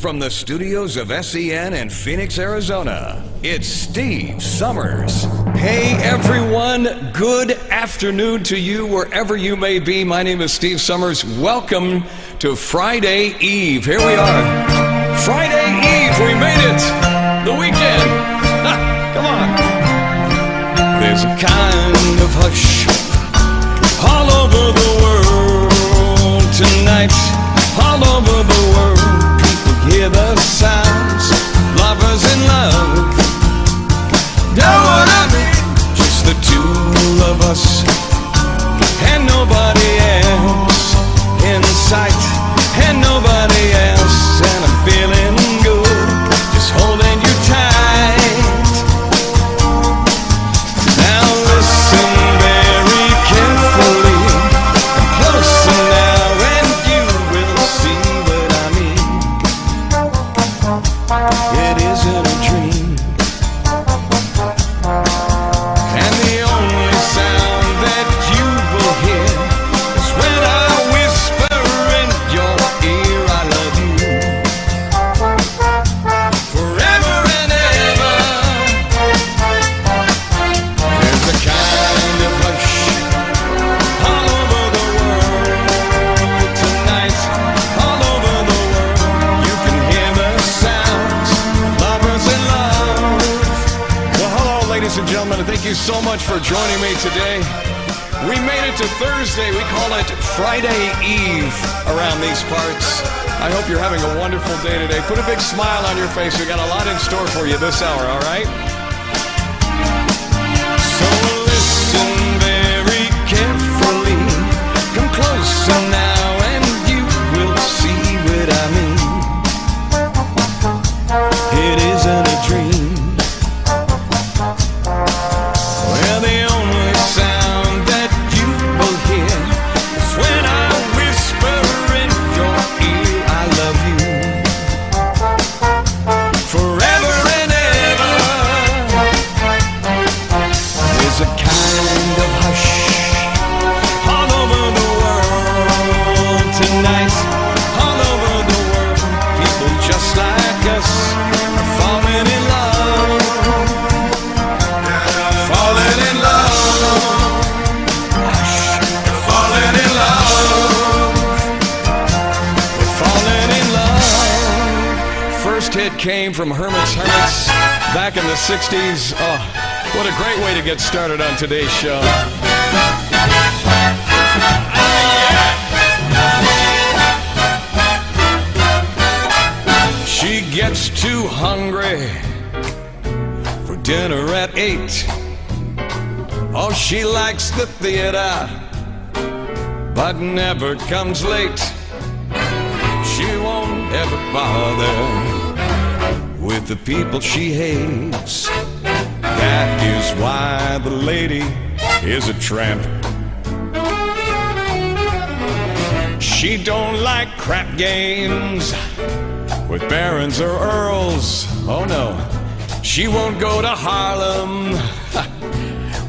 From the studios of SEN in Phoenix, Arizona, it's Steve Summers. Hey everyone, good afternoon to you wherever you may be. My name is Steve Summers. Welcome to Friday Eve. Here we are. Friday Eve, we made it. The weekend. Come on. There's a kind of hush all over the world tonight. All over the world. Hear the sounds, lovers in love. Know what I mean? Just the two of us and nobody else in sight, and nobody else. And I'm feeling good, just holding you tight. Now listen very carefully, come closer now and you will see what I mean. It isn't a dream, and the only sound that you will hear is when I whisper in your ear, I love you forever and ever. There's a kind of hush all over the world tonight, all over the world. You can hear the sounds, lovers in love. Well, hello, ladies and gentlemen, and thank you so much for joining me today. We made it to Thursday. We call it Friday Eve around these parts. I hope you're having a wonderful day today. Put a big smile on your face. We got a lot in store for you this hour, all right? So listen very carefully. Come closer now and you will see what I mean. It isn't a dream. Well, the only sound that you will hear is when I whisper in your ear, I love you forever and ever. There's a kind of hush all over the world tonight, all over the world. People just like us are falling in love, falling in love, falling in love, we're falling in love. First hit came from Hermit's Hermits back in the 60s. Oh, what a great way to get started on today's show. She gets too hungry for dinner at 8. Oh, she likes the theater, but never comes late. She won't ever bother with the people she hates. That is why the lady is a tramp. She don't like crap games with barons or earls. Oh no, she won't go to Harlem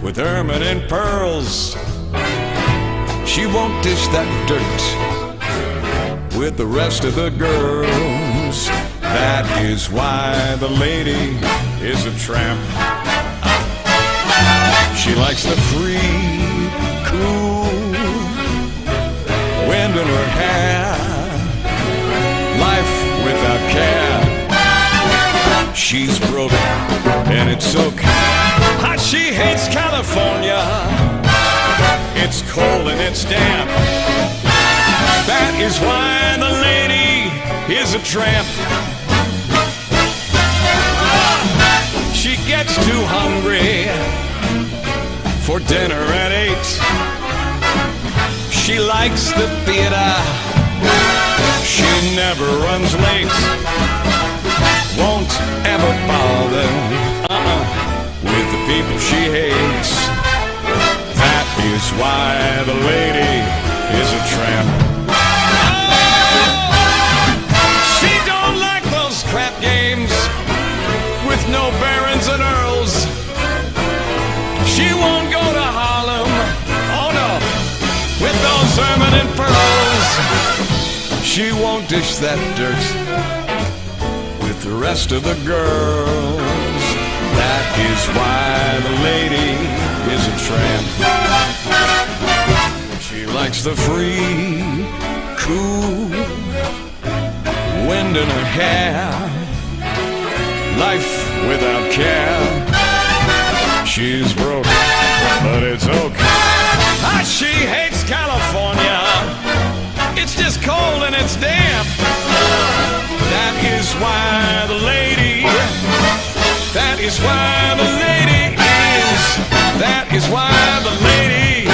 with ermine and pearls. She won't dish that dirt with the rest of the girls. That is why the lady is a tramp. She likes the free, cool wind in her hair, life without care. She's broken and it's so hot. She hates California. It's cold and it's damp. That is why the lady is a tramp. She gets too hungry for dinner at 8. She likes the theater. She never runs late. Won't ever bother with the people she hates. That is why the lady is a tramp. She don't like those crap games with no barons and earls. She won't go to Harlem, oh no, with those ermine and pearls. She won't dish that dirt the rest of the girls. That is why the lady is a tramp. She likes the free, cool wind in her hair, life without care. She's broke, but it's okay. Ah, she hates California. It's just cold and it's damp. That is why the lady, that is why the lady is, that is why the lady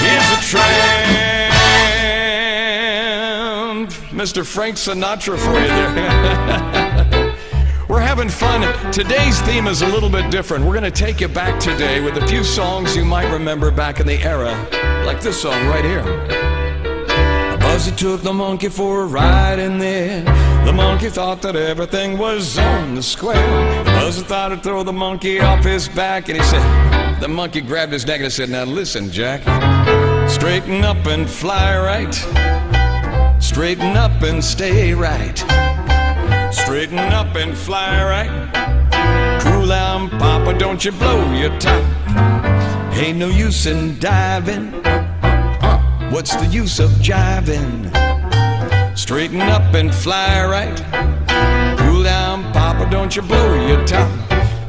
is a tramp. Mr. Frank Sinatra for you there. We're having fun. Today's theme is a little bit different. We're going to take you back today with a few songs you might remember back in the era, like this song right here. Buzzy took the monkey for a ride in there. The monkey thought that everything was on the square. Buzzy thought he'd throw the monkey off his back, and he said, the monkey grabbed his neck and said, now listen, Jack, straighten up and fly right. Straighten up and stay right. Straighten up and fly right. Cool down, Papa, don't you blow your top. Ain't no use in diving. What's the use of jiving? Straighten up and fly right. Cool down, Papa, don't you blow your top.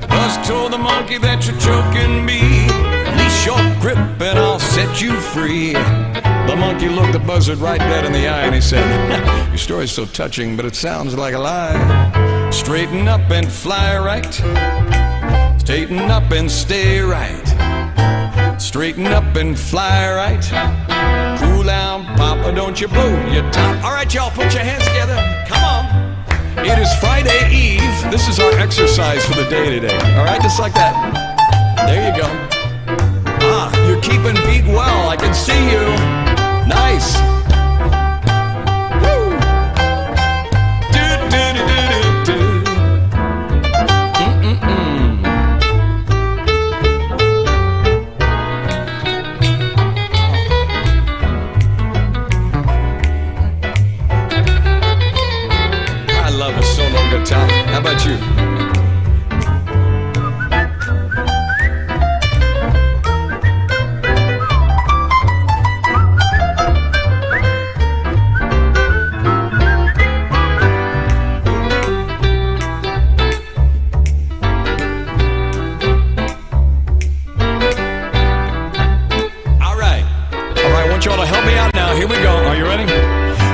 Buzz told the monkey that you're choking me. Release your grip and I'll set you free. The monkey looked the buzzard right dead in the eye and he said, your story's so touching, but it sounds like a lie. Straighten up and fly right. Straighten up and stay right. Straighten up and fly right. Cool down, Papa, don't you blow your top. All right, y'all, put your hands together. Come on. It is Friday Eve. This is our exercise for the day today. All right, just like that. There you go. Ah, you're keeping beat well. I can see you. Nice. Woo. Do, do, do, do, do, I love a solo guitar. How about you?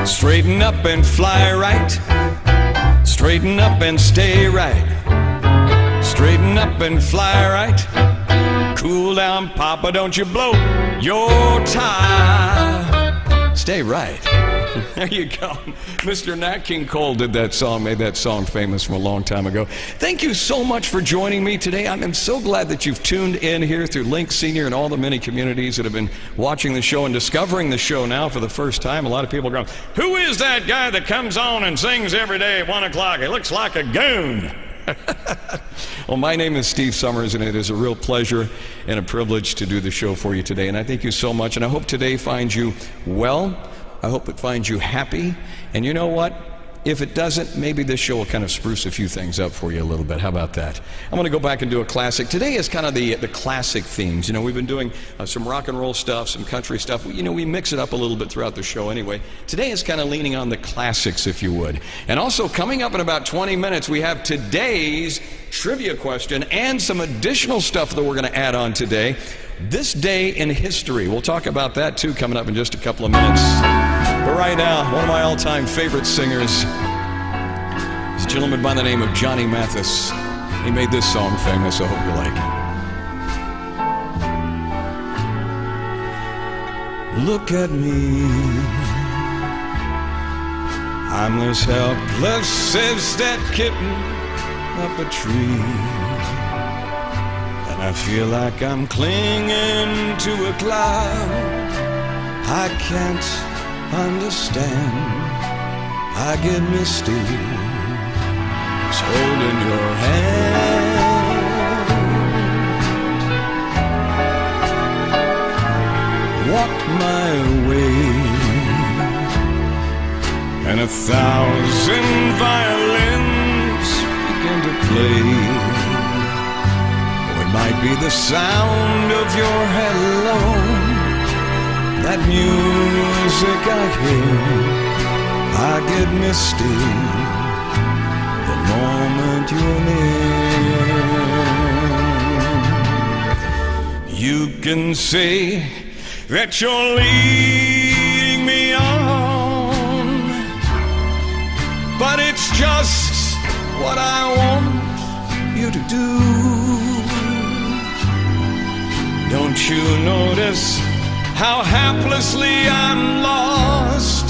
Straighten up and fly right. Straighten up and stay right. Straighten up and fly right. Cool down, Papa, don't you blow your tie. Stay right. There you go. Mr. Nat King Cole did that song, made that song famous from a long time ago. Thank you so much for joining me today. I'm so glad that you've tuned in here through Link Senior and all the many communities that have been watching the show and discovering the show now for the first time. A lot of people are going, who is that guy that comes on and sings every day at 1 o'clock? He looks like a goon. Well, my name is Steve Summers, and it is a real pleasure and a privilege to do the show for you today. And I thank you so much, and I hope today finds you well. I hope it finds you happy. And you know what? If it doesn't, maybe this show will kind of spruce a few things up for you a little bit. How about that? I'm going to go back and do a classic. Today is kind of the classic themes. You know, we've been doing some rock and roll stuff, some country stuff. We mix it up a little bit throughout the show anyway. Today is kind of leaning on the classics, if you would. And also, coming up in about 20 minutes, we have today's trivia question and some additional stuff that we're going to add on today. This day in history. We'll talk about that, too, coming up in just a couple of minutes. But right now, one of my all-time favorite singers is a gentleman by the name of Johnny Mathis. He made this song famous. I hope you like it. Look at me. I'm this helpless, says-that kitten up a tree. And I feel like I'm clinging to a cloud. I can't understand. I get misty just holding your hand. Walk my way, and 1,000 violins the sound of your hello, that music I hear, I get misty the moment you're near. You can say that you're leading me on, but it's just what I want you to do. Don't you notice how haplessly I'm lost?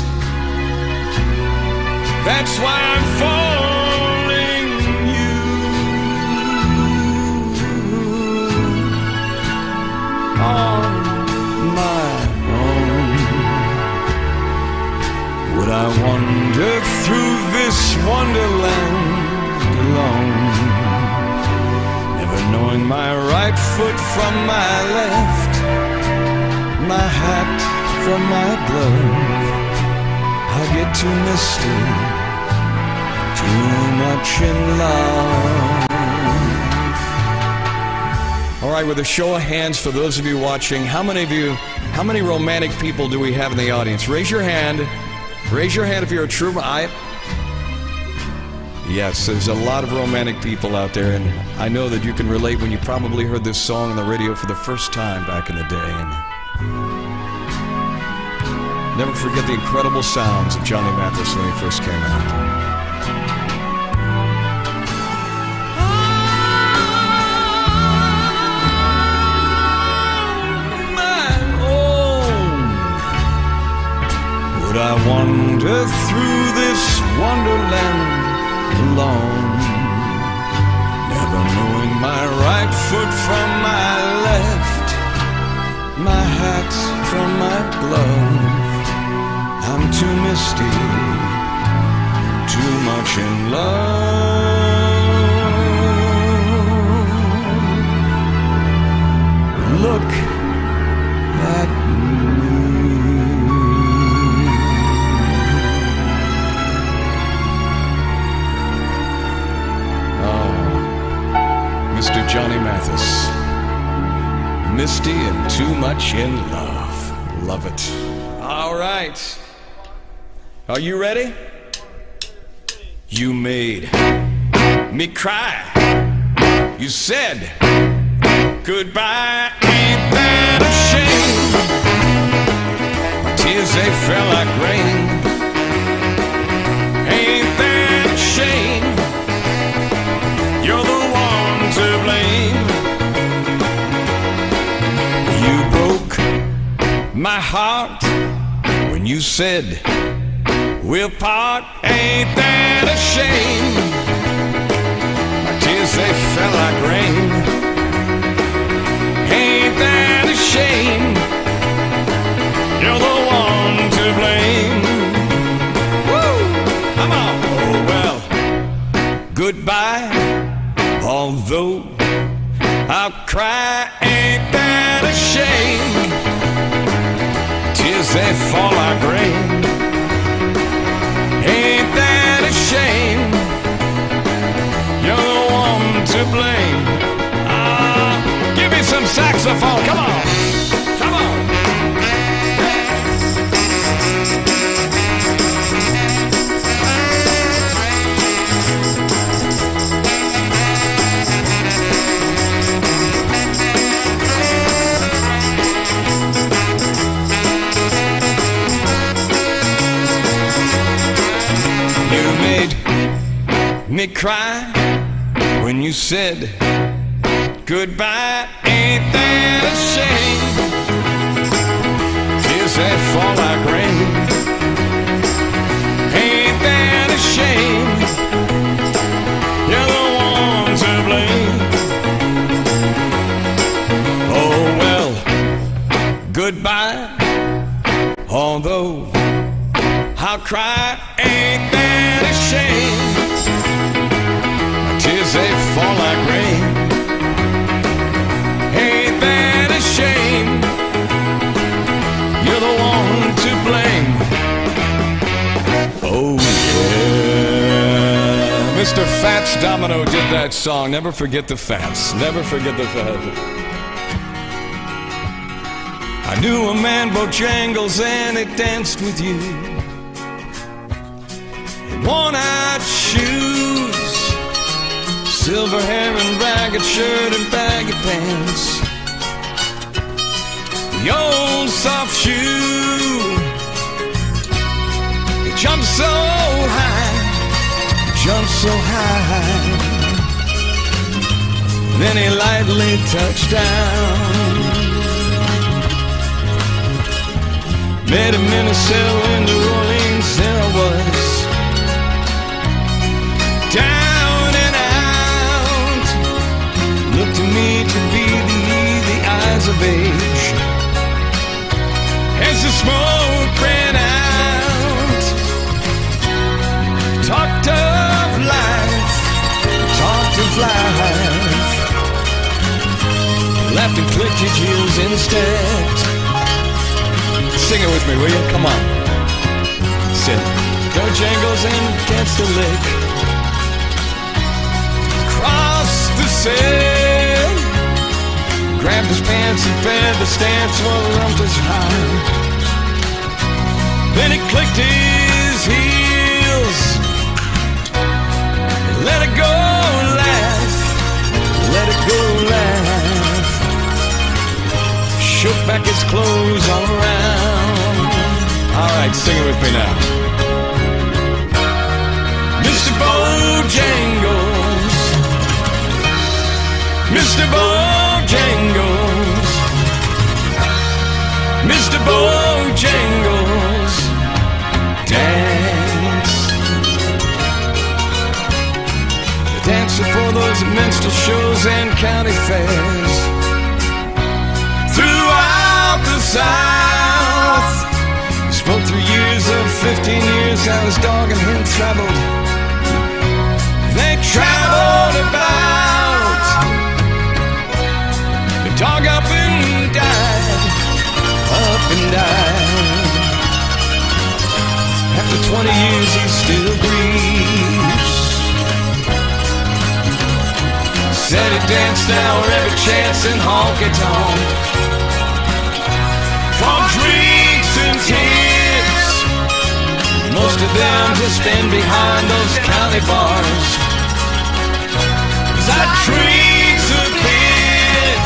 That's why I'm falling you on my own. Would I wander through this wonderland alone, never knowing my right foot from my left, my hat from my glove? I get too misty, too much in love. All right, with a show of hands for those of you watching, how many romantic people do we have in the audience? Raise your hand. Raise your hand if you're a true... Yes, there's a lot of romantic people out there, and I know that you can relate when you probably heard this song on the radio for the first time back in the day. And never forget the incredible sounds of Johnny Mathis when he first came out. Would I wander through this wonderland alone, never knowing my right foot from my left, my hat from my glove? I'm too misty, too much in love. Look at me. Mr. Johnny Mathis, misty and too much in love. Love it. All right. Are you ready? You made me cry. You said goodbye. Ain't that a shame? My tears, they fell like rain. Ain't that a shame? You're the one to blame. You broke my heart when you said we'll part. Ain't that a shame? My tears, they fell like rain. Ain't that a shame? You're the one to blame. Woo! Come on. Oh well, goodbye. Although I'll cry, ain't that a shame? Tears, they fall like rain. Ain't that a shame? You're the one to blame. Give me some saxophone, come on, come on. Me cry when you said goodbye. Ain't that a shame? Tears, they fall like rain. Ain't that a shame? You're the one to blame. Oh well, goodbye. Although I'll cry, ain't that a shame? Tears, they fall like rain. Ain't that a shame? You're the one to blame. Oh yeah. Mr. Fats Domino did that song. Never forget the Fats. Never forget the Fats. I knew a man, Bojangles, and he danced with you. Worn-out shoes, silver hair and ragged shirt and baggy pants. The old soft shoe, he jumped so high, jumped so high. Then he lightly touched down. Met him in a cell in New Orleans, there I was, down and out. Looked to me to be the eyes of age. As the smoke ran out, talked of life, talked of life. Laughed and clicked his heels instead. Sing it with me, will you? Come on. Sit. Bojangles and dance the lick. Crossed the sand. Grabbed his pants and fed the stance while lumped his high. Then he clicked his heels. Let it go, laugh. Let it go, laugh. Shook back his clothes all around. All right, sing it with me now. Mr. Bojangles, Mr. Bojangles, Mr. Bojangles, dance. The dancer for those minstrel shows and county fairs. Throughout the South, spoke through years of 15 years how his dog and him traveled. They traveled about. The dog up and died, up and died. After 20 years he still grieves. Said he danced now every chance in honky-tonk. For drinks and tips, most of them just been behind those county bars. As I drinks a bit,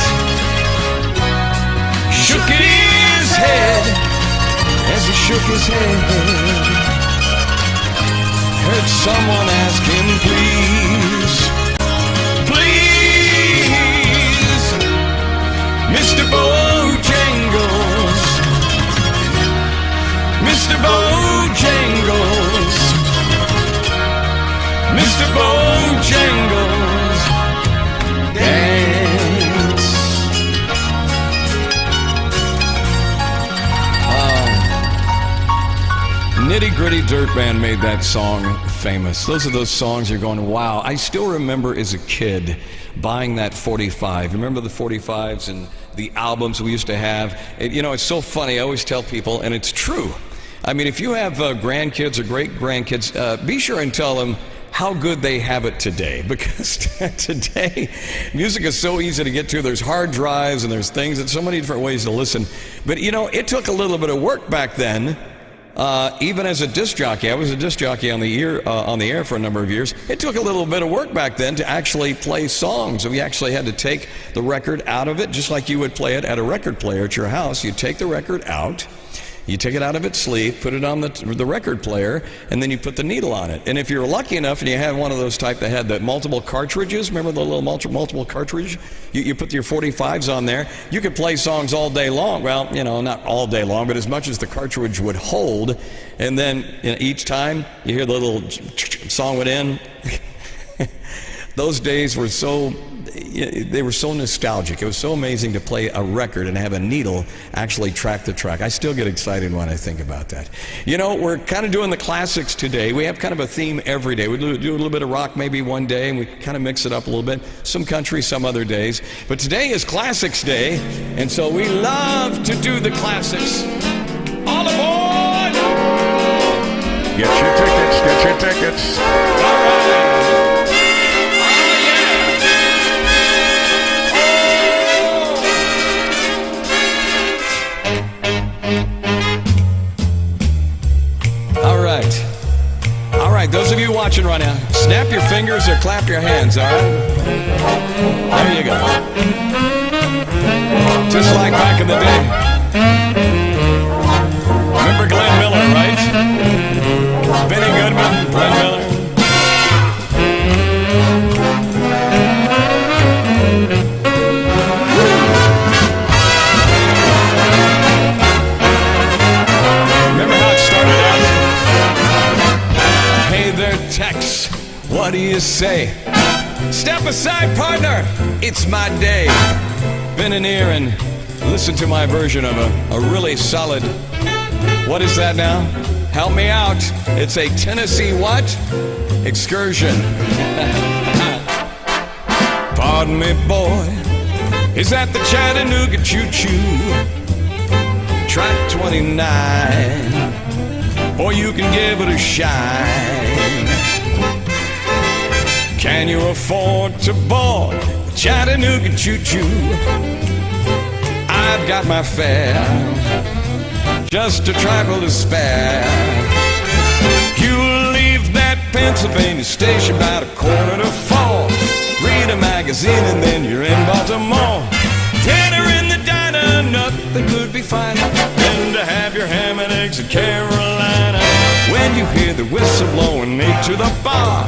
shook his head. As he shook his head, heard someone ask him, please, please, Mr. Bojangles, Mr. Bojangles, Mr. Bojangles, dance. Nitty Gritty Dirt Band made that song famous. Those are those songs you're going, wow. I still remember as a kid buying that 45. Remember the 45s and the albums we used to have? You know, it's so funny. I always tell people, and it's true. I mean, if you have grandkids or great-grandkids, be sure and tell them how good they have it today, because today music is so easy to get to. There's hard drives and there's things and so many different ways to listen. But you know, it took a little bit of work back then. Even as a disc jockey, I was a disc jockey on the air for a number of years. It took a little bit of work back then to actually play songs. We actually had to take the record out of it, just like you would play it at a record player at your house. You take the record out, you take it out of its sleeve, put it on the record player, and then you put the needle on it. And if you're lucky enough and you had one of those type that had the multiple cartridges, remember the little multiple cartridge? You put your 45s on there, you could play songs all day long. Well, you know, not all day long, but as much as the cartridge would hold. And then each time you hear the little song would end. Those days were so nostalgic. It was so amazing to play a record and have a needle actually track the track. I still get excited when I think about that. You know, we're kind of doing the classics today. We have kind of a theme every day. We do a little bit of rock maybe one day, and we kind of mix it up a little bit. Some country, some other days. But today is Classics Day, and so we love to do the classics. All aboard! Get your tickets, get your tickets. All right. watching right now, snap your fingers or clap your hands, all right? There you go. Just like back in the day. Remember Glenn Miller, right? Benny Goodman, Glenn Miller. Remember how it started out? Hey there, Tex, what do you say? Step aside, partner, it's my day. Bend an ear and listen to my version of a really solid, what is that now? Help me out. It's a Tennessee what? Excursion. Pardon me, boy, is that the Chattanooga choo-choo? Track 29, or you can give it a shine. Can you afford to board the Chattanooga choo-choo? I've got my fare, just a trifle to spare. You leave that Pennsylvania station about 3:45. Read a magazine and then you're in Baltimore. Dinner in the diner, nothing could be finer than to have your ham and eggs in Carolina. When you hear the whistle blowing me to the bar,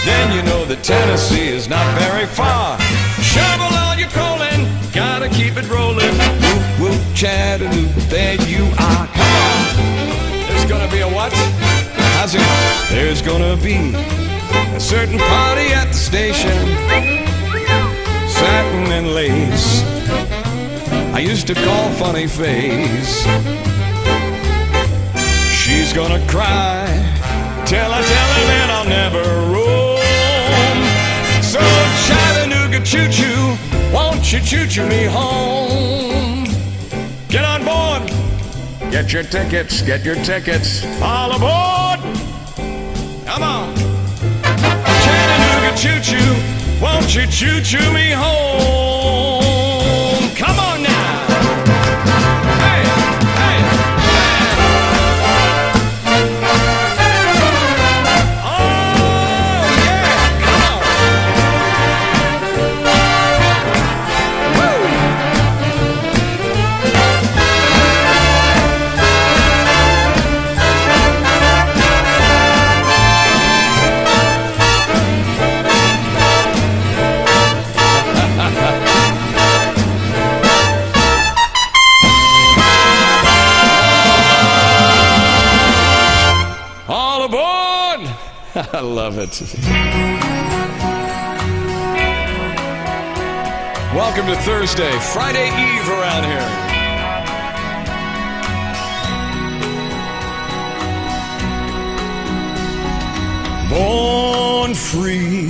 then you know that Tennessee is not very far. Shovel all your coaling, gotta keep it rolling. Whoop, whoop, Chattanooga, there you are. Come on. There's gonna be a what? How's it? There's gonna be a certain party at the station. Satin and lace, I used to call funny face. She's gonna cry till I tell her that I'll never roam. So Chattanooga choo-choo, won't you choo-choo me home? Get on board, get your tickets, all aboard. Come on. Chattanooga choo-choo, won't you choo-choo me home? Come on now. Hey, hey, hey. Oh, yeah, come on. Woo. All aboard! I love it. Welcome to Thursday, Friday Eve around here. Born free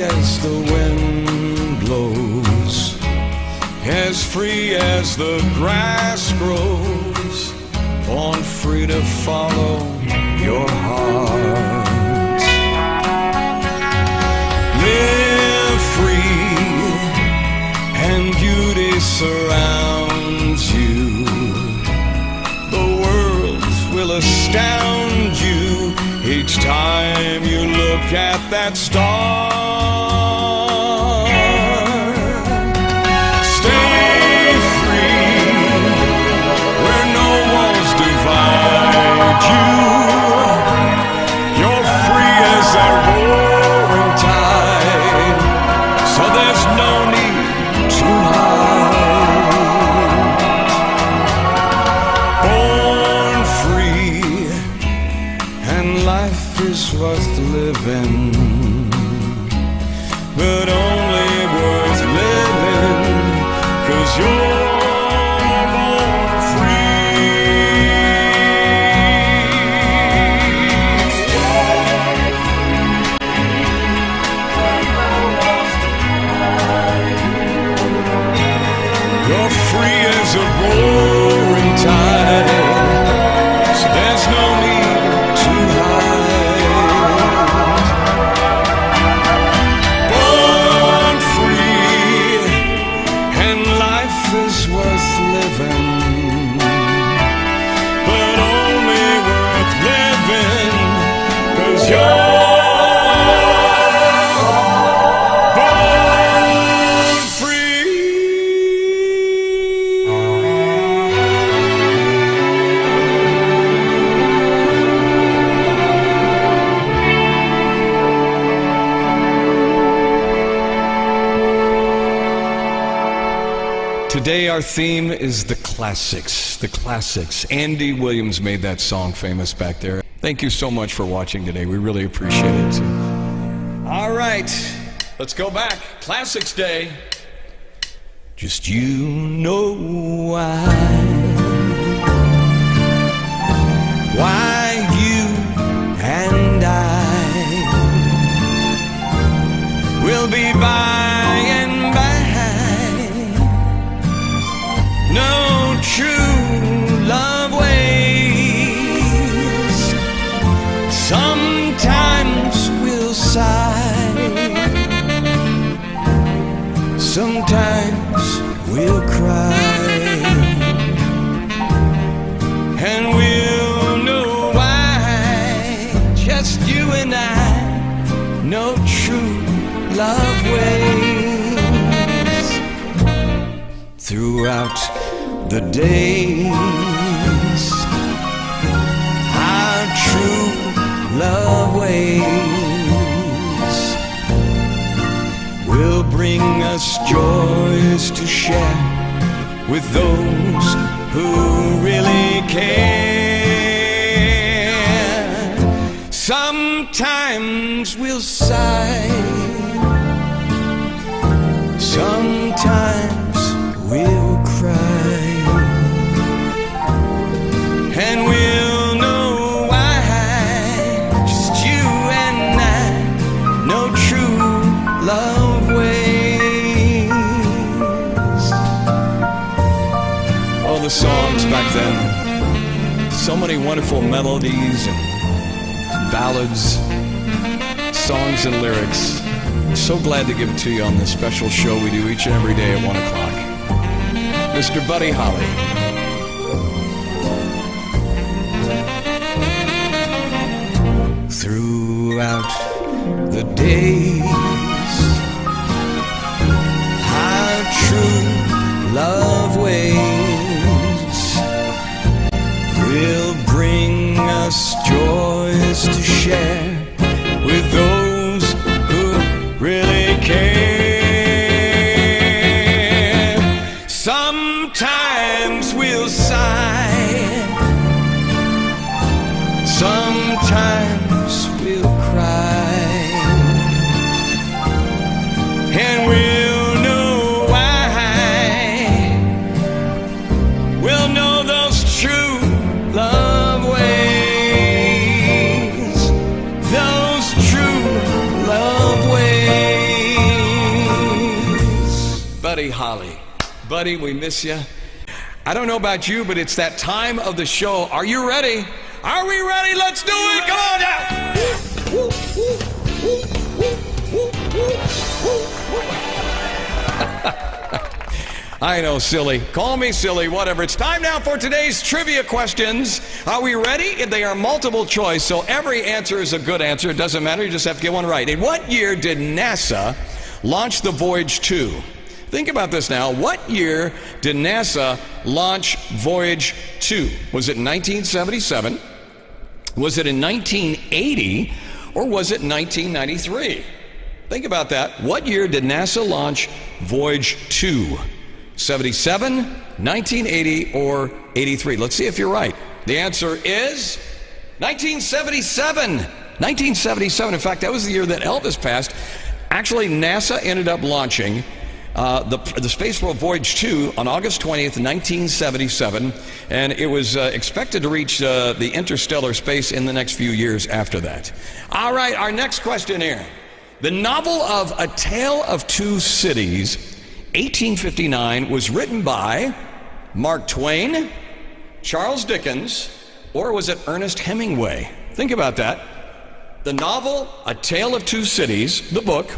as the wind blows, as free as the grass grows, born free to follow your heart. Live free and beauty surrounds you. The world will astound you each time you look at that star. Stay free where no walls divide you. You're free as a roaring tide, so there's no need to hide. Born free and life is worth living, but only worth living 'cause you're born free. You're free as a roaring tide, so there's no need to hide. today our theme is the classics. The classics. Andy Williams made that song famous back there. Thank you so much for watching today. We really appreciate it. All right, let's go back. Classics Day. Just you know why you and I will be by and by. No true love ways. Sometimes we'll sigh, sometimes we'll cry, and we'll know why. Just you and I, no true love ways. Throughout the days, our true love ways will bring us joys to share with those who really care. Sometimes we'll sigh, sometimes we'll cry, and we'll know why. Just you and I, no true love ways. Oh, the songs back then, so many wonderful melodies and ballads, songs and lyrics. So glad to give it to you on this special show we do each and every day at 1 o'clock. Mr. Buddy Holly. Throughout the days, our true love ways will bring us joys to share with those who really care. Sometimes we'll sigh, sometimes we'll cry, and we'll know why. We'll know those true love ways, those true love ways. Buddy Holly. Buddy, we miss you. I don't know about you, but it's that time of the show. Are you ready? Are we ready? Let's do it. Come on now. I know, silly. Call me silly, whatever. It's time now for today's trivia questions. Are we ready? They are multiple choice, so every answer is a good answer. It doesn't matter. You just have to get one right. In what year did NASA launch the Voyage 2? Think about this now. What year did NASA launch Voyage 2? Was it in 1977? Was it in 1980? Or was it 1993? Think about that. What year did NASA launch Voyage 2? 77, 1980, or 83? Let's see if you're right. The answer is 1977. 1977. In fact, that was the year that Elvis passed. Actually, NASA ended up launching the Space Probe Voyage 2 on August 20th, 1977, and it was expected to reach the interstellar space in the next few years after that. All right, our next question here. The novel of A Tale of Two Cities, 1859, was written by Mark Twain, Charles Dickens, or was it Ernest Hemingway? Think about that. The novel A Tale of Two Cities, the book,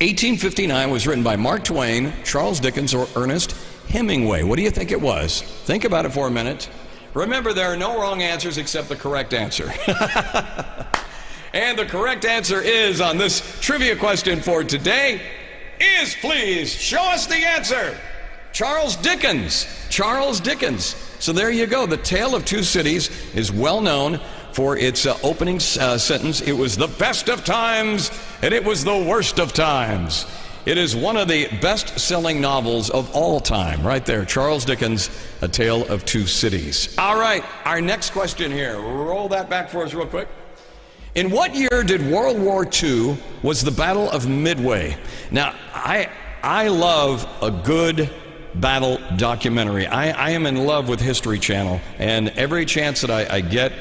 1859, was written by Mark Twain, Charles Dickens, or Ernest Hemingway. What do you think it was? Think about it for a minute. Remember, there are no wrong answers except the correct answer. And the correct answer is, on this trivia question for today, is, please show us the answer, Charles Dickens. Charles Dickens. So there you go. The Tale of Two Cities is well known for its opening sentence. It was the best of times and it was the worst of times. It is one of the best-selling novels of all time, right there. Charles Dickens' A Tale of Two Cities. All right, our next question here. Roll that back for us real quick. In what year did World War II was the Battle of Midway? Now, I love a good battle documentary. I am in love with History Channel, and every chance that I get,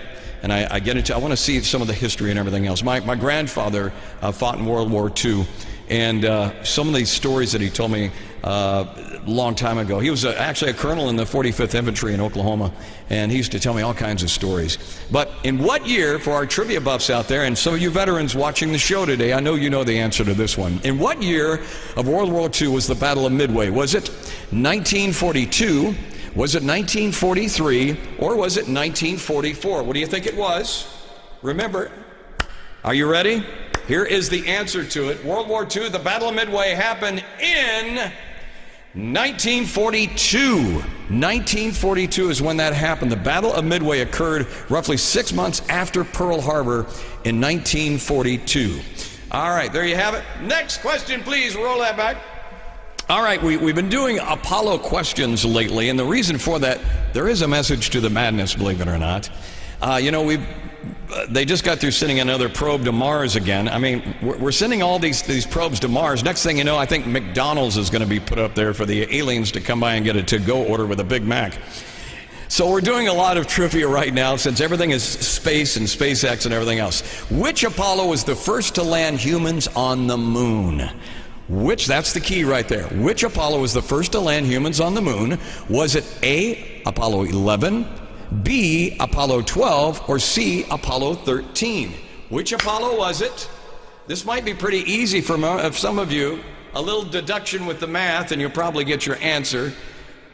and I get into, I want to see some of the history and everything else. My grandfather fought in World War II, and some of these stories that he told me a long time ago. He was actually a colonel in the 45th Infantry in Oklahoma, and he used to tell me all kinds of stories. But in what year, for our trivia buffs out there, and some of you veterans watching the show today, I know you know the answer to this one. In what year of World War II was the Battle of Midway? Was it 1942? Was it 1943? Or was it 1944? What do you think it was? Remember, are you ready? Here is the answer to it. World War II, the Battle of Midway happened in 1942. 1942 is when that happened. The Battle of Midway occurred roughly 6 months after Pearl Harbor in 1942. All right, there you have it. Next question, please. Roll that back. All right, we've been doing Apollo questions lately, and the reason for that, there is a message to the madness, believe it or not. They just got through sending another probe to Mars again. I mean, we're sending all these probes to Mars. Next thing you know, I think McDonald's is going to be put up there for the aliens to come by and get a to-go order with a Big Mac. So we're doing a lot of trivia right now, since everything is space and SpaceX and everything else. Which Apollo was the first to land humans on the moon? That's the key right there. Which Apollo was the first to land humans on the moon? Was it A, Apollo 11, B, Apollo 12, or C, Apollo 13? Which Apollo was it? This might be pretty easy for some of you. A little deduction with the math and you'll probably get your answer.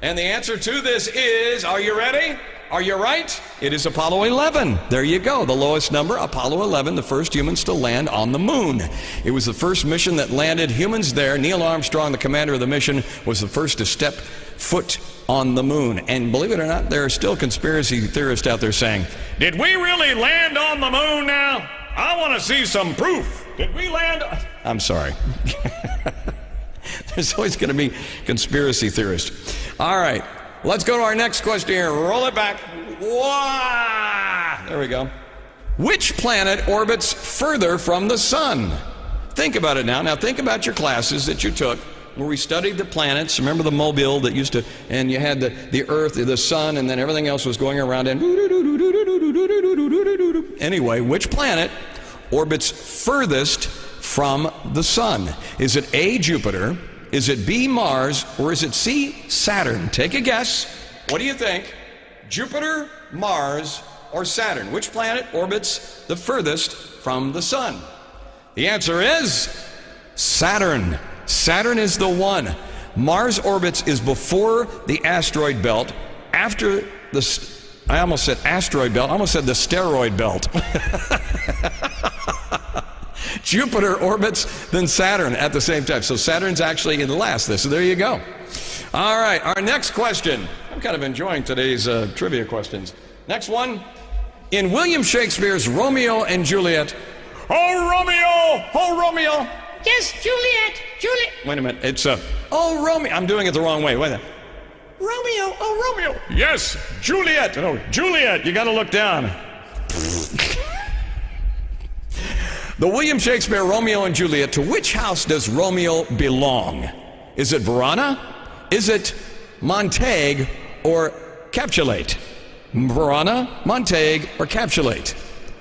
And the answer to this is, are you ready? Are you right? It is Apollo 11. There you go, the lowest number, Apollo 11, the first humans to land on the moon. It was the first mission that landed humans there. Neil Armstrong, the commander of the mission, was the first to step foot on the moon. And believe it or not, there are still conspiracy theorists out there saying, did we really land on the moon now? I want to see some proof. Did we land? I'm sorry. There's always going to be conspiracy theorists. All right. Let's go to our next question here. Roll it back. Wow! There we go. Which planet orbits further from the sun? Think about it now. Now think about your classes that you took where we studied the planets. Remember the mobile that used to, and you had the Earth, the sun, and then everything else was going around. And anyway, which planet orbits furthest from the sun? Is it A, Jupiter? Is it B, Mars, or is it C, Saturn? Take a guess. What do you think? Jupiter, Mars, or Saturn? Which planet orbits the furthest from the sun? The answer is Saturn. Saturn is the one. Mars orbits is before the asteroid belt, after the, I almost said asteroid belt, I almost said the steroid belt. Jupiter orbits, then Saturn at the same time. So Saturn's actually in the last this. So there you go. All right, our next question. I'm kind of enjoying today's trivia questions. Next one. In William Shakespeare's Romeo and Juliet. Oh, Romeo! Oh, Romeo! Yes, Juliet! Juliet! Wait a minute. It's oh, Romeo. I'm doing it the wrong way. Wait a minute. Romeo! Oh, Romeo! Yes, Juliet! No, Juliet! You got to look down. The William Shakespeare Romeo and Juliet, to which house does Romeo belong? Is it Verona? Is it Montague or Capulet? Verona, Montague, or Capulet?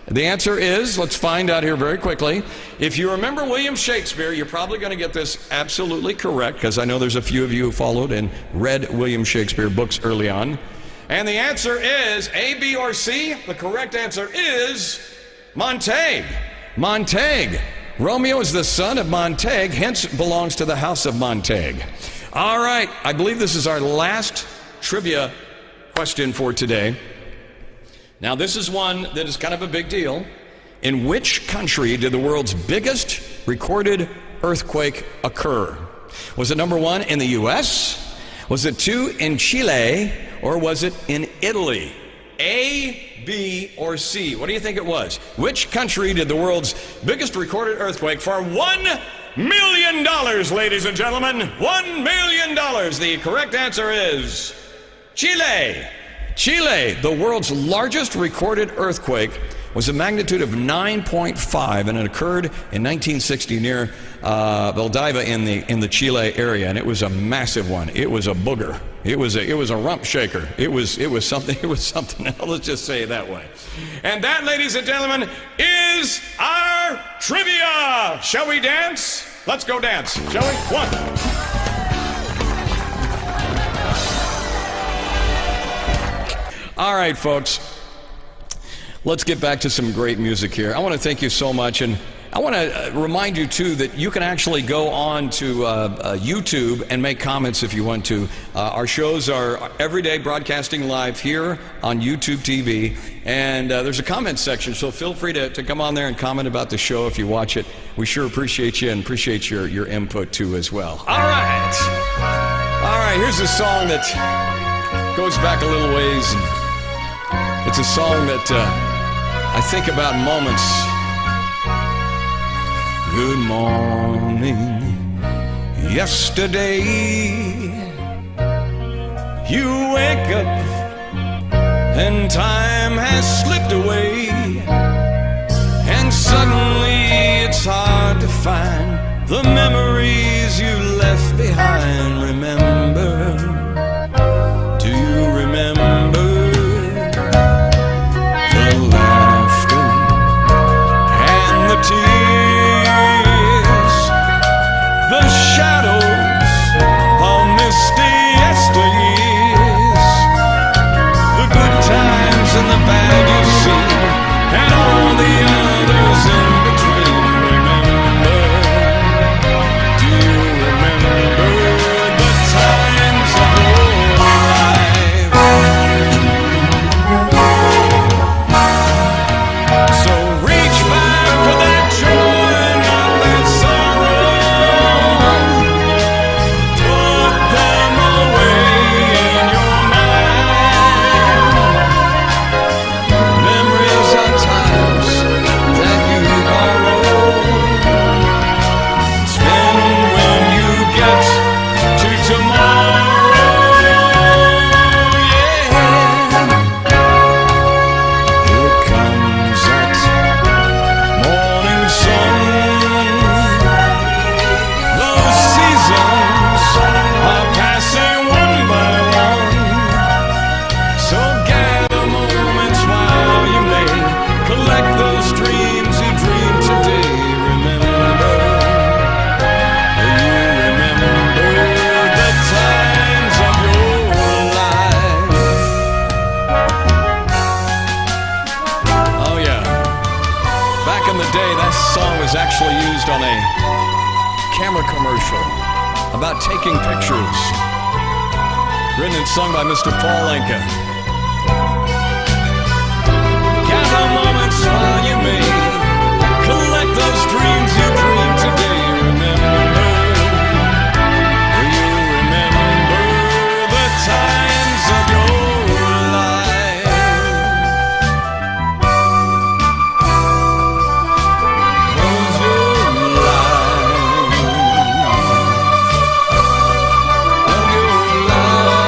The answer is, let's find out here very quickly. If you remember William Shakespeare, you're probably going to get this absolutely correct, because I know there's a few of you who followed and read William Shakespeare books early on. And the answer is A, B, or C. The correct answer is Montague. Montague. Romeo is the son of Montague, hence belongs to the house of Montague. All right, I believe this is our last trivia question for today. Now, this is one that is kind of a big deal. In which country did the world's biggest recorded earthquake occur? Was it number 1 in the U.S.? Was it 2 in Chile? Or was it in Italy? A, B, or C? What do you think it was? Which country did the world's biggest recorded earthquake for $1 million, ladies and gentlemen. $1 million. The correct answer is Chile. Chile, the world's largest recorded earthquake, was a magnitude of 9.5, and it occurred in 1960 near Valdivia in the Chile area, and it was a massive one. It was a booger. It was a rump shaker. It was something. It was something else. Let's just say it that way. And that, ladies and gentlemen, is our trivia. Shall we dance? Let's go dance, shall we? One. All right, folks. Let's get back to some great music here. I want to thank you so much, and I want to remind you too that you can actually go on to YouTube and make comments if you want to. Our shows are every day broadcasting live here on YouTube TV, and there's a comment section, so feel free to come on there and comment about the show if you watch it. We sure appreciate you and appreciate your input too as well. All right, here's a song that goes back a little ways. It's a song that I think about moments. Good morning. Yesterday, you wake up and time has slipped away, and suddenly it's hard to find the memories you left behind. Remember? Do you remember? Tears, the shadows of misty yesteryears, the good times and the bad you've seen, and all the others in between. Remember? Do you remember the times of your life? So reach back for that joy, not that sorrow. Put them away in your mind. Memories are times that you borrow. Spend when you get to tomorrow. Yeah. Here comes that morning sun. Those seasons are passing one by one. So gather moments while you may. Collect those dreams you dreamed today. Remember? Do you remember the times of your life? Oh yeah. Back in the day, that song was actually used on a camera commercial about taking pictures. Written and sung by Mr. Paul Anka. Gather moments while you may. Collect those dreams you dreamed today. Remember? Do you remember the times of your life? Of your life. Of your life.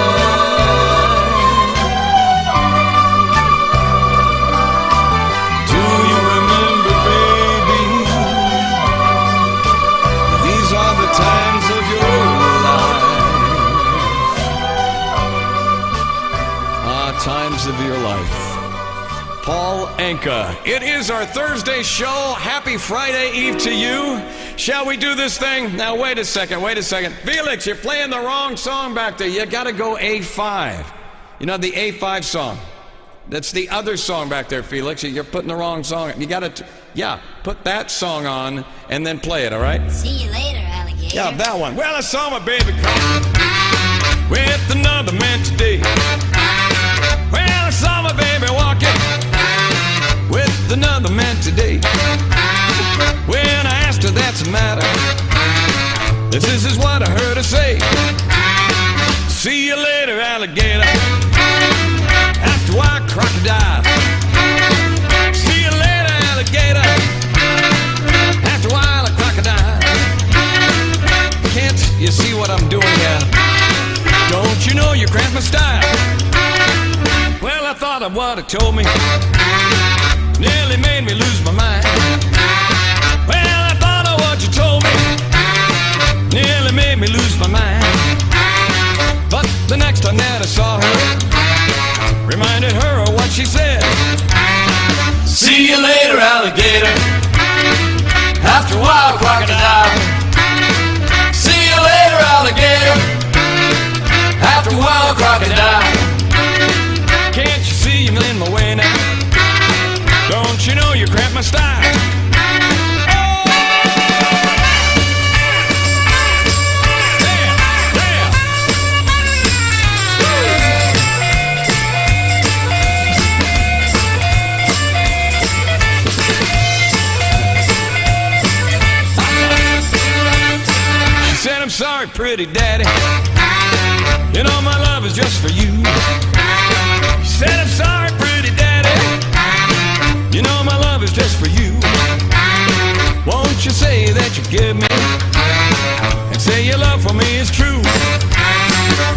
Do you remember, baby? These are the times of your life. Times of your life. Paul Anka. It is our Thursday show. Happy Friday Eve to you. Shall we do this thing? Now, wait a second. Felix, you're playing the wrong song back there. You gotta go A5. You know, the A5 song. That's the other song back there, Felix. You're putting the wrong song. You gotta, put that song on and then play it, all right? See you later, alligator. Yeah, that one. Well, I saw my baby come with another man today. Well, I saw my baby walking with another man today. When I asked her that's the matter, this is what I heard her say. See you later, alligator. After a while, crocodile. See you later, alligator. After a while, a crocodile. what it told me nearly made me lose my mind. Well, I thought of what you told me nearly made me lose my mind. But the next time that I saw her, reminded her of what she said. See you later, alligator. After a while, crocodile. See you later, alligator. After a while, crocodile. Can't you see I'm in my way now? Don't you know you cramp my style? I'm sorry, pretty daddy. You know my love is just for you. She said, I'm sorry, pretty daddy. You know my love is just for you. Won't you say that you give me, and say your love for me is true?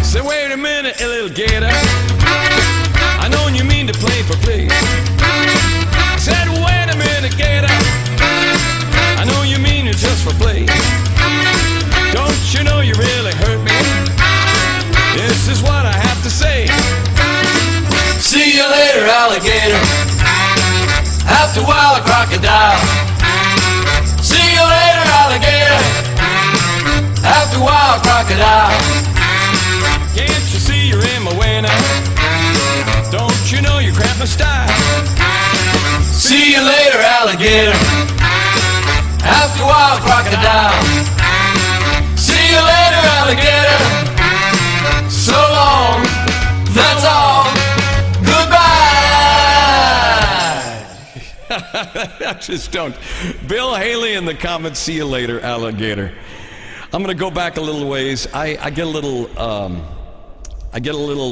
Say, wait a minute, a little gator. I know you mean to play for play. I said, wait a minute, gator. I know you mean it just for play. Don't you know you really hurt me? This is what I have to say. See you later, alligator. After a while, a crocodile. See you later, alligator. After a while, a crocodile. Can't you see you're in my way now? Don't you know you cramp my style? See you later, alligator. After a while, a crocodile. See you later, alligator. So long, that's all. Goodbye. I just don't. Bill Haley in the comments. See you later, alligator. I'm going to go back a little ways. I get a little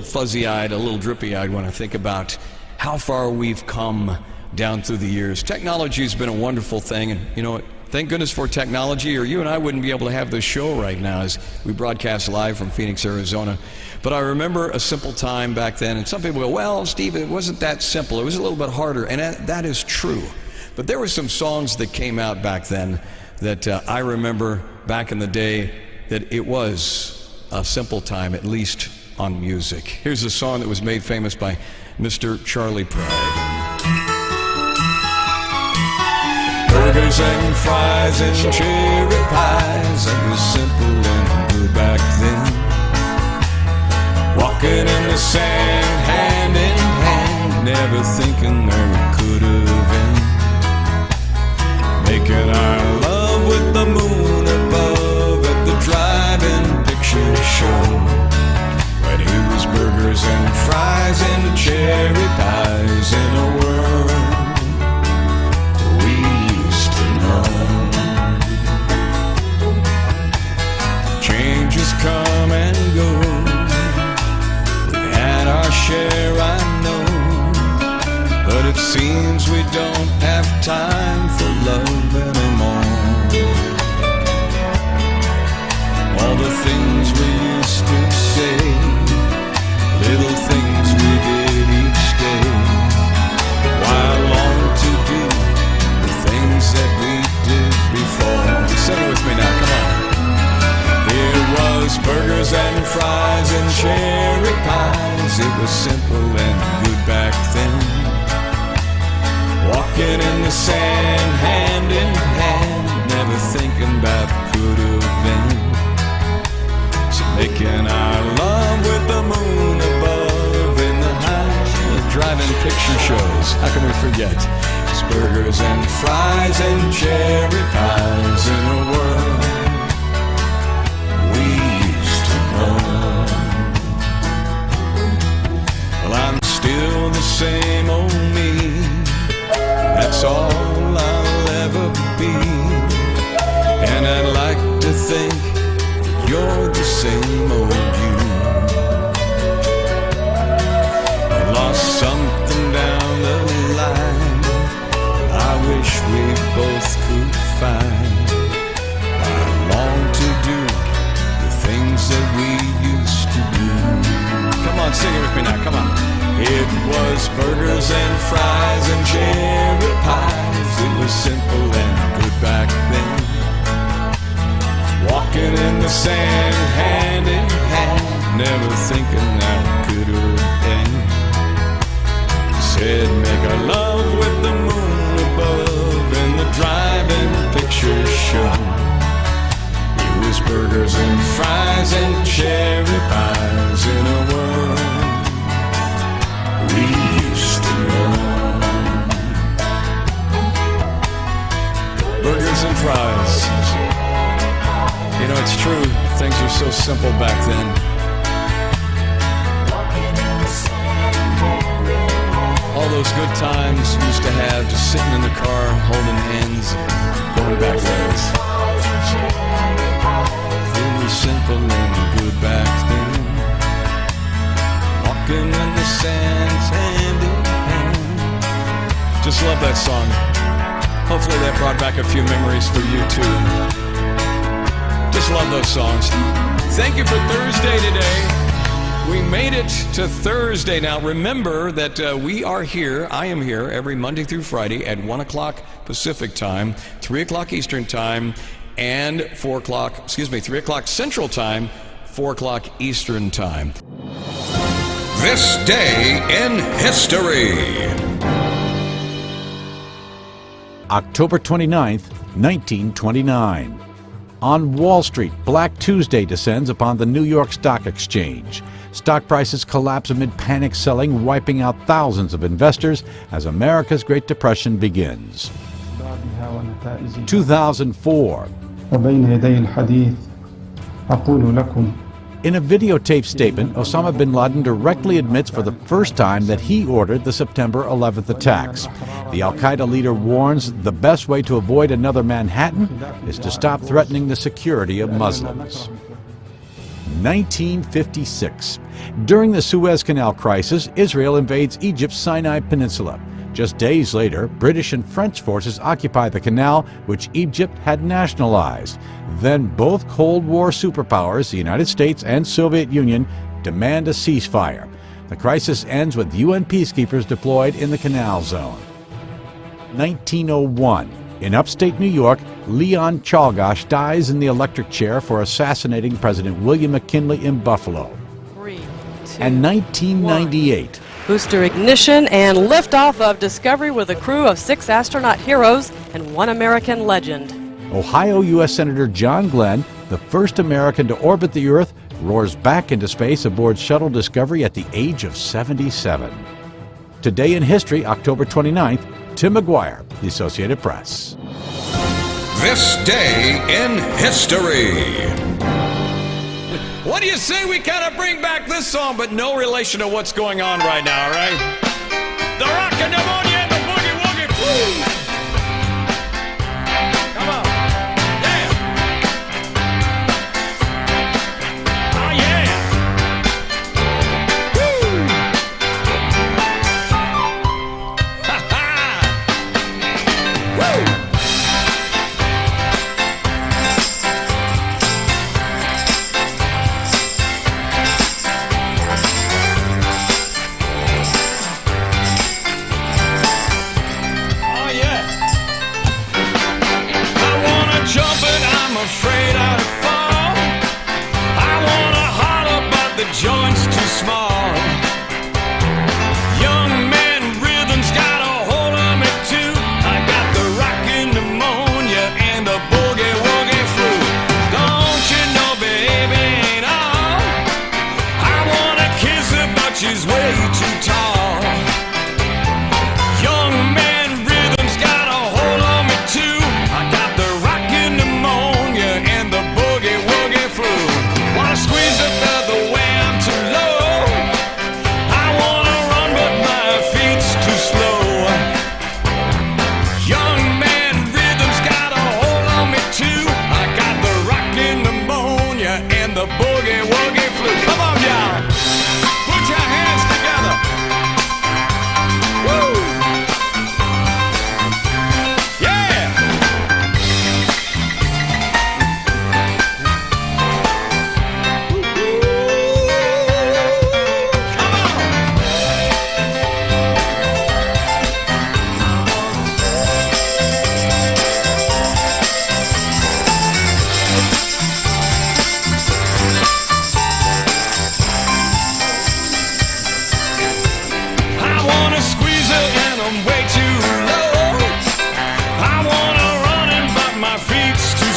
fuzzy-eyed, a little drippy-eyed when I think about how far we've come down through the years. Technology has been a wonderful thing, and you know what? Thank goodness for technology, or you and I wouldn't be able to have this show right now as we broadcast live from Phoenix, Arizona. But I remember a simple time back then, and some people go, well, Steve, it wasn't that simple. It was a little bit harder, and that is true. But there were some songs that came out back then that I remember back in the day that it was a simple time, at least on music. Here's a song that was made famous by Mr. Charlie Pride. Burgers and fries and cherry pies, it was simple and good back then. Walking in the sand, hand in hand, never thinking there could have been. Making our love with the moon above at the drive-in picture show. When it was burgers and fries and cherry pies in a world changes come and go. We've had our share, I know, but it seems we don't have time for love anymore. All the things we used to say, little things we did each day. Why I long to do the things that we did before. Sing it with me now, come on. It was burgers and fries and cherry pies. It was simple and good back then. Walking in the sand, hand in hand, never thinking about could have been. So making our love with the moon above in the high driving picture shows. How can we forget? It's burgers and fries and cherry pies in a world well, I'm still the same old me. That's all I'll ever be. And I'd like to think you're the same old you. I lost something down the line I wish we both could find. I long to do things that we used to do. Come on, sing it with me now, come on. It was burgers and fries and cherry pies. It was simple and good back then. Walking in the sand, hand in hand, never thinking that could have been. Said make our love with the moon above in the drive-in picture show. It was burgers and fries and cherry pies in a world we used to know. Burgers and fries. You know, it's true. Things were so simple back then. All those good times we used to have, just sitting in the car, holding hands, going back ways. It was simple and good back then. Walking in the sand, hand in hand. Just love that song. Hopefully that brought back a few memories for you too. Just love those songs. Thank you for Thursday today. We made it to Thursday. Now remember that we are here, I am here every Monday through Friday at 1 o'clock Pacific time, 3 o'clock Eastern time, and 3 o'clock Central time, 4 o'clock Eastern time. This day in history. October 29th, 1929. On Wall Street, Black Tuesday descends upon the New York Stock Exchange. Stock prices collapse amid panic selling, wiping out thousands of investors as America's Great Depression begins. 2004. In a videotaped statement, Osama bin Laden directly admits for the first time that he ordered the September 11th attacks. The al-Qaeda leader warns the best way to avoid another Manhattan is to stop threatening the security of Muslims. 1956. During the Suez Canal crisis, Israel invades Egypt's Sinai Peninsula. Just days later, British and French forces occupy the canal, which Egypt had nationalized. Then both Cold War superpowers, the United States and Soviet Union, demand a ceasefire. The crisis ends with UN peacekeepers deployed in the canal zone. 1901. In upstate New York, Leon Czolgosz dies in the electric chair for assassinating President William McKinley in Buffalo. 3, 2, And 1998. Booster ignition and liftoff of Discovery with a crew of 6 astronaut heroes and 1 American legend. Ohio U.S. Senator John Glenn, the first American to orbit the Earth, roars back into space aboard Shuttle Discovery at the age of 77. Today in history, October 29th, Tim McGuire, The Associated Press. This day in history. What do you say we kind of bring back this song, but no relation to what's going on right now, right? The rock and pneumonia and the boogie woogie. Woo! Come on. Yeah. Oh, yeah. Woo! Ha ha! Woo! Afraid I'd fall. I wanna holler, but the joint's too small. Young man, rhythm's got a hold of me too. I got the rockin' pneumonia and the boogie woogie flu. Don't you know, baby, ain't all. I wanna kiss her, but she's way too tall. Young man, rhythm's got a hold of me too. I got the rockin' pneumonia and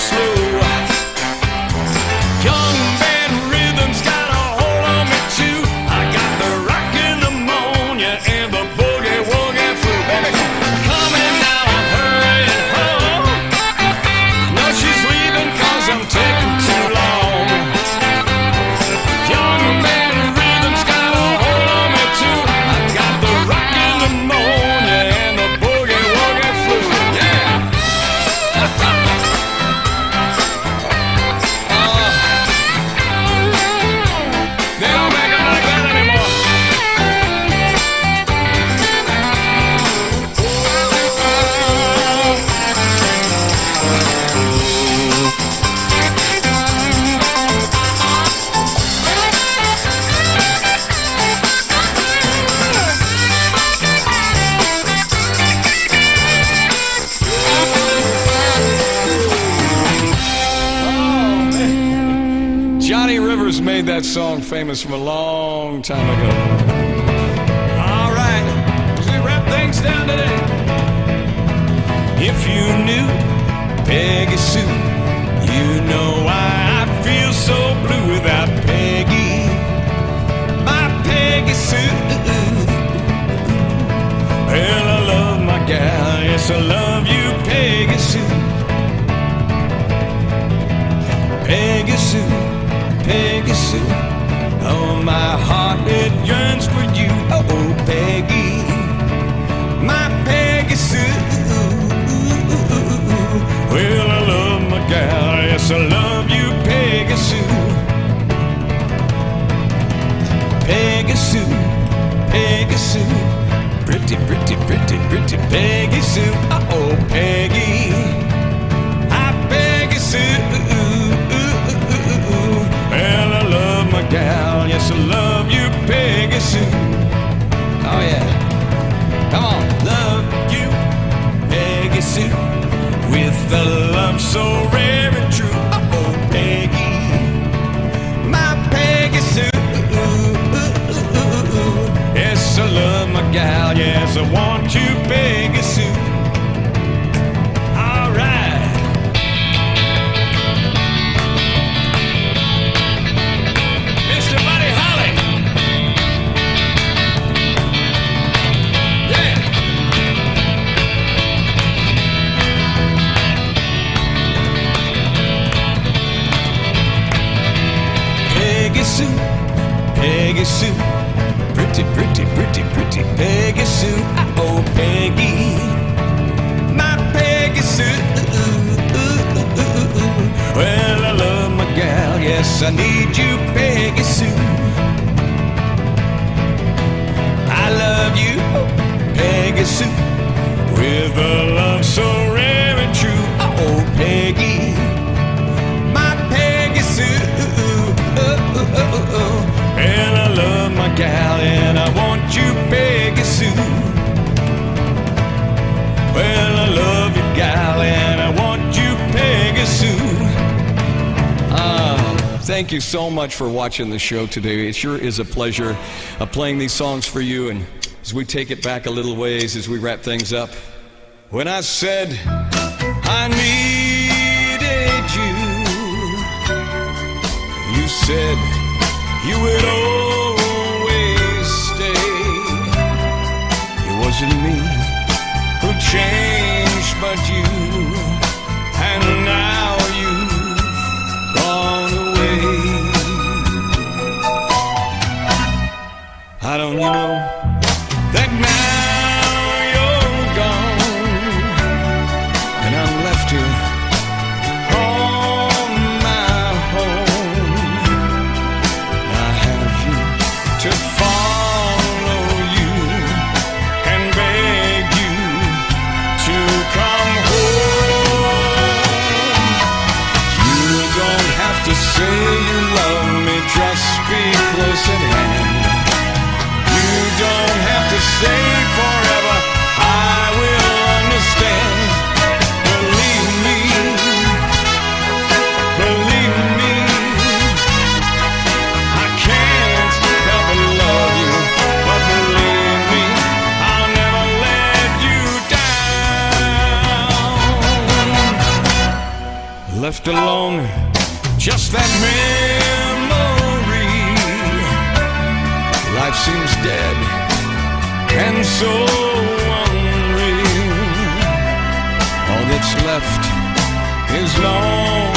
slow. Young bad rhythm's got a hold on me too. I got the rockin' pneumonia and the boogie woogie flu. Baby, coming now, I'm hurrying home. No, she's leaving 'cause I'm taking too long. Young bad rhythm's got a hold on me too. I got the rockin' pneumonia and the boogie woogie flu. Yeah. They don't make them like that anymore. Johnny Rivers made that song famous from a long time ago. All right, as we wrap things down today. If you knew Peggy Sue, you know why I feel so blue without Peggy. My Peggy Sue. Well, I love my gal, yes, I love you, Peggy Sue. Peggy Sue. Peggy Sue, oh, my heart, it yearns for you. Oh, Peggy, my Peggy Sue. Well, I love my gal, yes, I love you, Peggy Sue. Peggy Sue, Peggy Sue, pretty, pretty, pretty, pretty Peggy Sue. Oh, Peggy, I Peggy Sue. Well, I love my gal, yes, I love you, Peggy Sue. Oh, yeah. Come on. Love you, Peggy Sue, with a love so rare and true. Oh, Peggy, my Peggy Sue. Yes, I love my gal, yes, I want you, Peggy Sue. All right. Peggy Sue, pretty, pretty, pretty, pretty Peggy Sue. Oh, Peggy, my Peggy Sue. Well, I love my gal, yes, I need you, Peggy Sue. I love you, Peggy Sue, with a love so rare and true. Oh, Peggy, my Peggy Sue. And I love my gal, and I want you, Peggy Sue. Well, I love you, gal, and I want you, Peggy Sue. Thank you so much for watching the show today. It sure is a pleasure playing these songs for you. And as we take it back a little ways, as we wrap things up, when I said I needed you, you said you would always stay. It wasn't me who changed, but you. And now you've gone away. I don't know that now you're gone, and I'm left here on my own. I have you to follow you and beg you left alone, just that memory. Life seems dead and so unreal. All that's left is loneliness.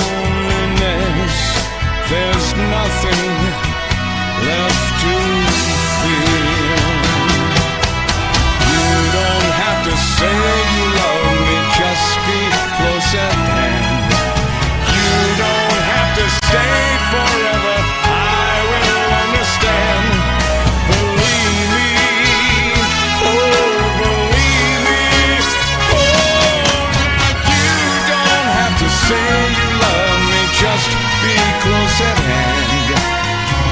There's nothing left to feel. You don't have to say you love me, just be close at hand. You don't have to stay forever, I will understand. Believe me, oh believe me, oh you don't have to say you love me, just be close at hand.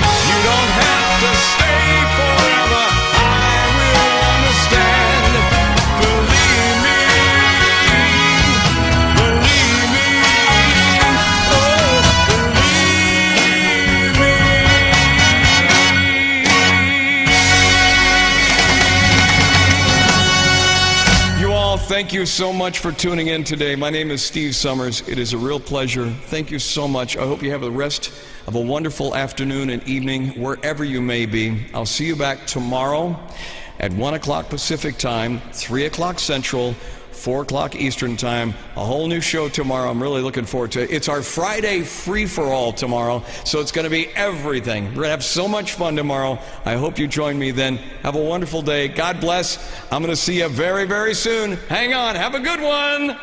You don't have to stay forever, I will understand. Believe me, oh believe me. You all, thank you so much for tuning in today. My name is Steve Summers. It is a real pleasure. Thank you so much. I hope you have the rest of a wonderful afternoon and evening wherever you may be. I'll see you back tomorrow at 1 o'clock Pacific time, 3 o'clock Central, 4 o'clock Eastern time. A whole new show tomorrow. I'm really looking forward to it. It's our Friday free-for-all tomorrow, so it's going to be everything. We're going to have so much fun tomorrow. I hope you join me then. Have a wonderful day. God bless. I'm going to see you very, very soon. Hang on. Have a good one.